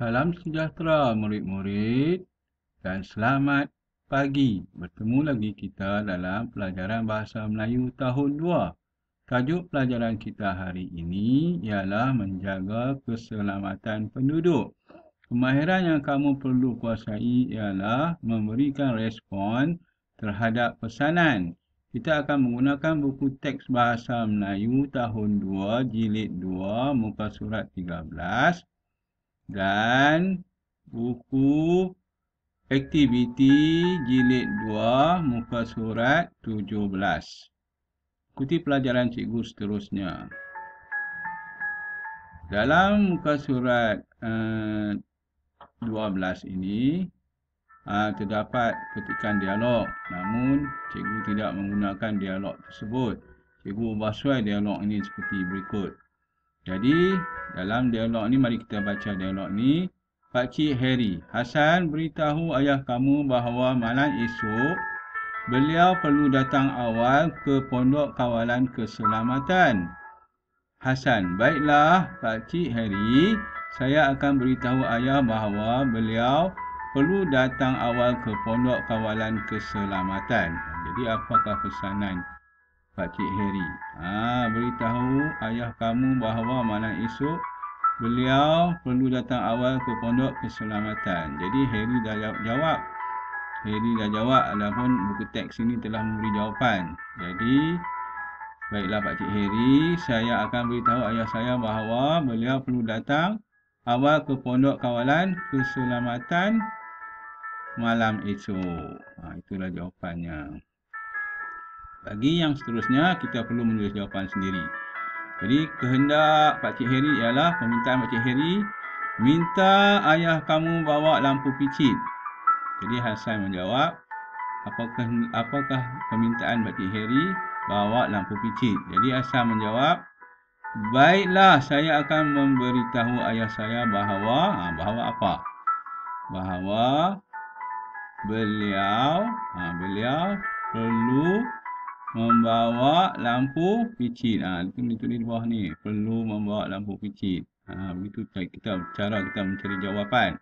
Salam sejahtera murid-murid dan selamat pagi. Bertemu lagi kita dalam pelajaran Bahasa Melayu tahun 2. Tajuk pelajaran kita hari ini ialah menjaga keselamatan penduduk. Kemahiran yang kamu perlu kuasai ialah memberikan respon terhadap pesanan. Kita akan menggunakan buku teks Bahasa Melayu tahun 2, jilid 2, muka surat 13. Dan buku aktiviti jilid 2 muka surat 17. Ikuti pelajaran cikgu seterusnya. Dalam muka surat 12 ini terdapat petikan dialog, namun cikgu tidak menggunakan dialog tersebut. Cikgu ubah suai dialog ini seperti berikut. Jadi, dalam dialog ni, mari kita baca dialog ni. Pakcik Harry, Hasan beritahu ayah kamu bahawa malam esok beliau perlu datang awal ke pondok kawalan keselamatan. Hasan, baiklah Pakcik Harry, saya akan beritahu ayah bahawa beliau perlu datang awal ke pondok kawalan keselamatan. Jadi, apakah pesanan Pakcik Harry? Beritahu ayah kamu bahawa malam esok beliau perlu datang awal ke pondok keselamatan. Jadi Harry dah jawab. Harry dah jawab, adapun buku teks ini telah memberi jawapan. Jadi, baiklah Pakcik Harry, saya akan beritahu ayah saya bahawa beliau perlu datang awal ke pondok kawalan keselamatan malam esok. Itulah jawapannya. Bagi yang seterusnya, kita perlu menulis jawapan sendiri. Jadi, kehendak Pakcik Harry ialah, permintaan Pakcik Harry, minta ayah kamu bawa lampu picit. Jadi, Hasan menjawab, apakah permintaan Pakcik Harry bawa lampu picit? Jadi, Hasan menjawab, baiklah, saya akan memberitahu ayah saya bahawa, bahawa apa? Bahawa beliau perlu membawa lampu picit. Ditulis di bawah ni, perlu membawa lampu picit. Begitu cara kita mencari jawapan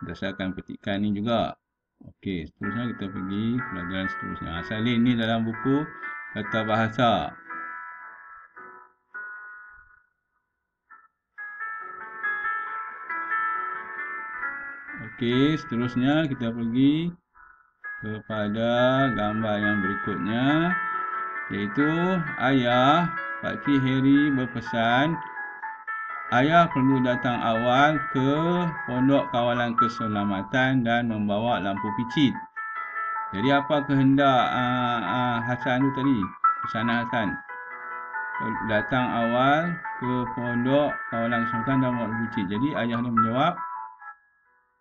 berdasarkan petikan ni juga. Okey, seterusnya kita pergi pelajaran seterusnya. Salin ni dalam buku Tata Bahasa. Okey, seterusnya kita pergi kepada gambar yang berikutnya, iaitu ayah Pakcik Harry berpesan ayah perlu datang awal ke pondok kawalan keselamatan dan membawa lampu picit. Jadi apa kehendak Hasan tu tadi? Pesanan Hasan, datang awal ke pondok kawalan keselamatan dan membawa lampu picit. Jadi ayah dia menjawab,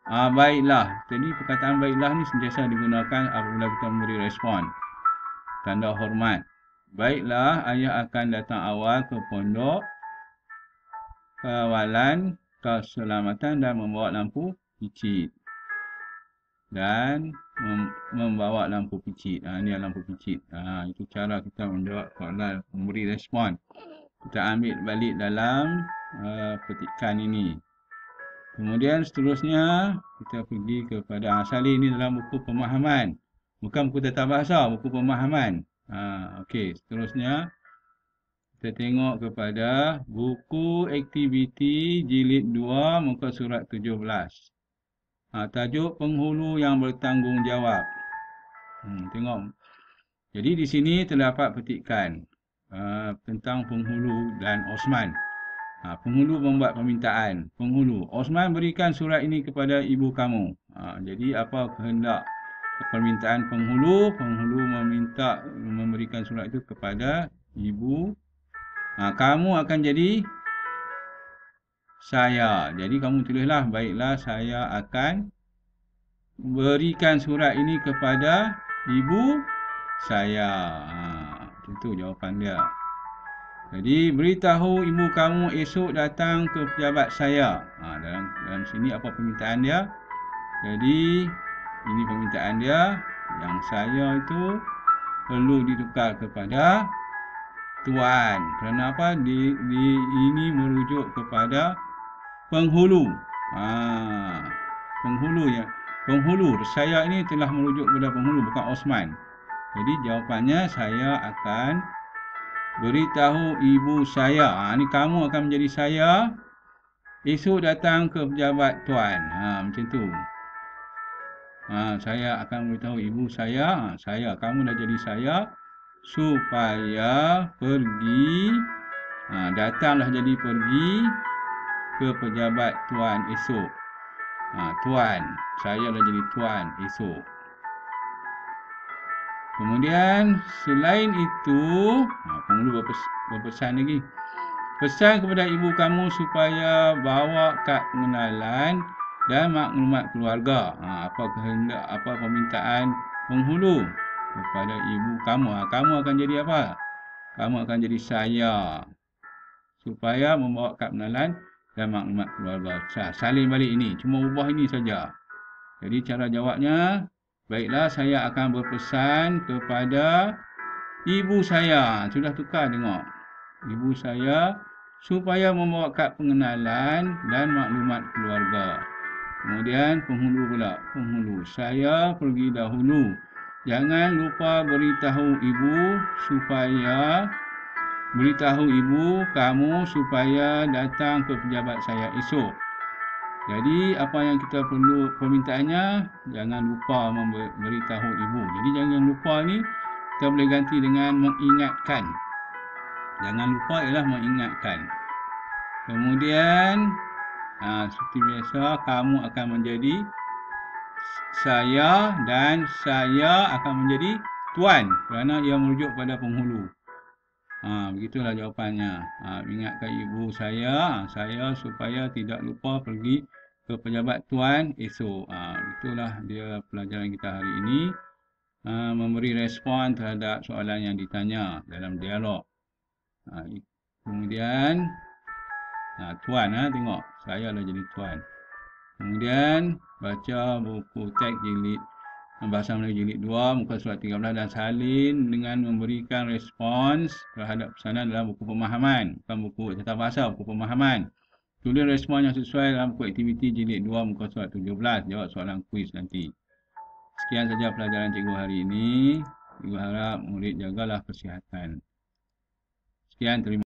baiklah. Jadi perkataan baiklah ni sentiasa digunakan apabila kita memberi respon, tanda hormat. Baiklah, ayah akan datang awal ke pondok kawalan keselamatan dan membawa lampu picit. Dan membawa lampu picit. Ini lampu picit. Itu cara kita menjawab soalan, memberi respon. Kita ambil balik dalam petikan ini. Kemudian seterusnya kita pergi kepada salin ini dalam buku pemahaman. Bukan buku tata bahasa, buku pemahaman. Okey, seterusnya kita tengok kepada buku aktiviti jilid 2 muka surat 17. Tajuk penghulu yang bertanggungjawab. Tengok. Jadi di sini terdapat petikan tentang penghulu dan Osman. Penghulu membuat permintaan. Penghulu, Osman berikan surat ini kepada ibu kamu. Jadi apa kehendak permintaan penghulu? Penghulu meminta memberikan surat itu kepada ibu. Kamu akan jadi saya. Jadi kamu tulislah, baiklah saya akan berikan surat ini kepada ibu saya. Itu jawapan dia. Jadi, beritahu ibu kamu esok datang ke pejabat saya. Dalam sini apa permintaan dia? Jadi, ini permintaan dia. Yang saya itu perlu ditukar kepada tuan. Kerana apa? Ini merujuk kepada penghulu. Penghulu ya. Penghulu. Saya ini telah merujuk kepada penghulu, bukan Osman. Jadi jawapannya saya akan beritahu ibu saya. Ni kamu akan menjadi saya. Esok datang ke pejabat tuan. Macam tu. Saya akan beritahu ibu saya. Kamu dah jadi saya. Supaya pergi. Datanglah jadi pergi ke pejabat tuan esok. Tuan. Saya dah jadi tuan esok. Kemudian selain itu, penghulu berpesan lagi. Pesan kepada ibu kamu supaya bawa kad pengenalan dan maklumat keluarga. Apa kehendak, apa permintaan penghulu kepada ibu kamu. Kamu akan jadi apa? Kamu akan jadi saya. Supaya membawa kad pengenalan dan maklumat keluarga. Salin balik ini. Cuma ubah ini saja. Jadi cara jawabnya, baiklah saya akan berpesan kepada ibu saya. Sudah tukar tengok. Ibu saya supaya membawa kad pengenalan dan maklumat keluarga. Kemudian penghulu pula. Penghulu. Saya pergi dahulu. Jangan lupa beritahu ibu kamu supaya datang ke pejabat saya esok. Jadi apa yang kita perlu permintaannya, jangan lupa memberitahu ibu. Jadi jangan lupa ni kita boleh ganti dengan mengingatkan. Jangan lupa ialah mengingatkan. Kemudian seperti biasa kamu akan menjadi saya dan saya akan menjadi tuan kerana ia merujuk pada penghulu. Begitulah jawapannya. Ingatkan ibu saya supaya tidak lupa pergi ke pejabat tuan esok. Itulah dia pelajaran kita hari ini. Memberi respon terhadap soalan yang ditanya dalam dialog. Kemudian tuan, tengok saya dah jadi tuan. Kemudian baca buku teks jilid Bahasa Melayu jilid 2 muka surat 13 dan salin dengan memberikan respons terhadap pesanan dalam buku pemahaman, bukan buku tata bahasa, buku pemahaman. Tulis respon yang sesuai dalam buku aktiviti jilid 2 muka surat 17. Jawab soalan kuis nanti. Sekian saja pelajaran cikgu hari ini. Cikgu harap murid jagalah kesihatan. Sekian, terima kasih.